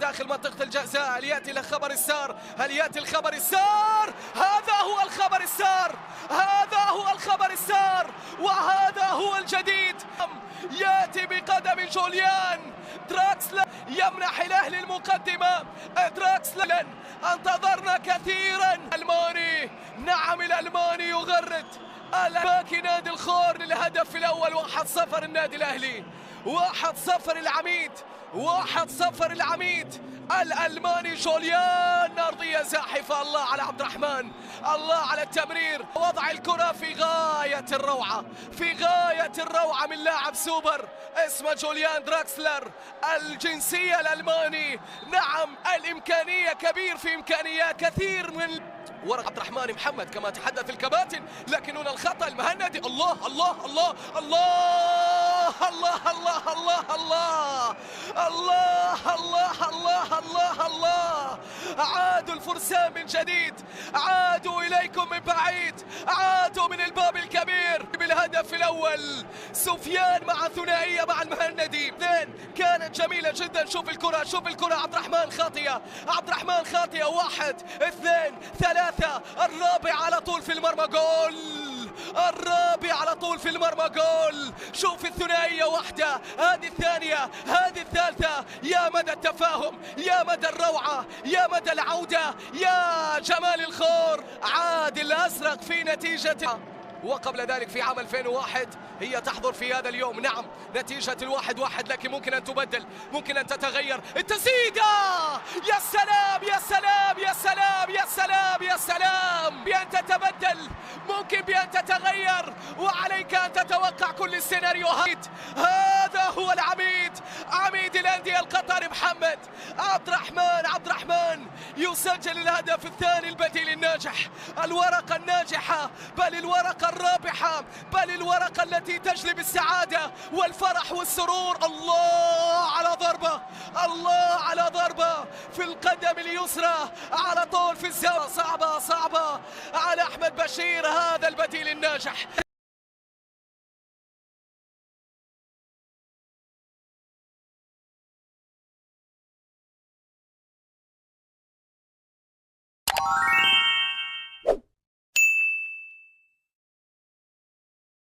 داخل منطقة الجزاء. هل يأتي له خبر السار؟ هل يأتي الخبر السار؟ هذا هو الخبر السار، هذا هو الخبر السار، وهذا هو الجديد. يأتي بقدم جوليان دراكسلر يمنح الأهلي المقدمة. دراكسلر انتظرنا كثيرا. الألماني، نعم الألماني يغرد باكي نادي الخور للهدف الأول. 1-0 النادي الأهلي، 1-0 العميد، 1-0 العميد. الألماني جوليان أرضية زاحفة. الله على عبد الرحمن، الله على التمرير. وضع الكرة في غاية الروعة، في غاية الروعة من لاعب سوبر اسمه جوليان دراكسلر، الجنسية الألماني. نعم الإمكانية كبير، في إمكانيات كثير من ورق عبد الرحمن محمد كما تحدث الكباتن، لكن هنا الخطأ المهندي. الله الله الله الله الله الله الله الله الله الله الله الله الله. عادوا الفرسان من جديد، عادوا إليكم من بعيد، عادوا من الباب الكبير بالهدف الأول. سفيان مع ثنائية مع المهندي، اثنين كانت جميلة جدا. شوف الكرة، شوف الكرة، عبد الرحمن خاطئة، عبد الرحمن خاطئة. 1 2 3، الرابع على طول في المرمى، جول. الرابع على طول في المرمى، جول. شوف الثنائية، واحدة، هذه الثانية، هذه الثالثة. يا مدى التفاهم، يا مدى الروعة، يا مدى العودة، يا جمال الخور. عاد الأزرق في نتيجة. وقبل ذلك في عام 2001 هي تحضر في هذا اليوم. نعم نتيجة 1-1، لكن ممكن أن تبدل، ممكن أن تتغير. التسديدة، يا سلام يا سلام يا سلام يا سلام يا سلام. بأن تتبدل، ممكن بأن تتغير، وعليك أن تتوقع كل السيناريوهات. هذا هو العميد، عميد الأندية القطري محمد عبد الرحمن يسجل الهدف الثاني البديل الناجح. الورقة الناجحة، بل الورقة الرابحة، بل الورقة التي تجلب السعادة والفرح والسرور. الله على ضربة، الله على ضربة في القدم اليسرى على طول في الزاوية. صعبة صعبة على أحمد بشير، هذا البديل الناجح.